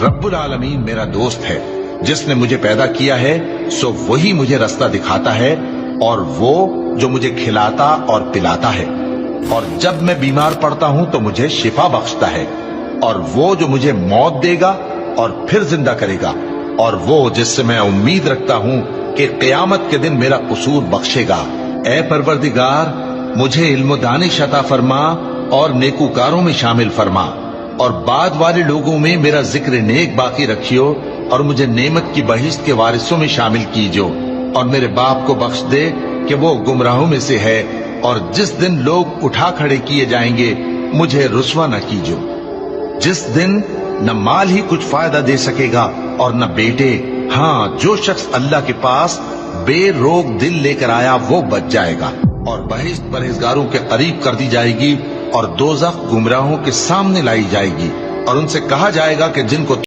रब्बुल आलमीन मेरा दोस्त है, जिसने मुझे पैदा किया है सो वही मुझे रास्ता दिखाता है, और वो जो मुझे खिलाता और पिलाता है, और जब मैं बीमार पड़ता हूं तो मुझे शिफा बख्शता है, और वो जो मुझे मौत देगा और फिर जिंदा करेगा, और वो जिससे मैं उम्मीद रखता हूं कि क़यामत के दिन मेरा कसूर बख्शेगा। ए परवरदिगार, मुझे इल्म दानिश अता फरमा और नेकूकारों में शामिल फरमा, और बाद वाले लोगों में मेरा जिक्र नेक बाकी रखियो, और मुझे नेमत की बहिश्त के वारिसों में शामिल कीजो, और मेरे बाप को बख्श दे कि वो गुमराहों में से है, और जिस दिन लोग उठा खड़े किए जाएंगे मुझे रुस्वा न कीजो, जिस दिन न माल ही कुछ फायदा दे सकेगा और न बेटे। हाँ, जो शख्स अल्लाह के पास बेरोग दिल लेकर आया वो बच जाएगा, और बहिश्त परहेजगारों के करीब कर दी जाएगी, और दोज़ख गुमराहों के सामने लाई जाएगी, और उनसे कहा जाएगा कि जिनको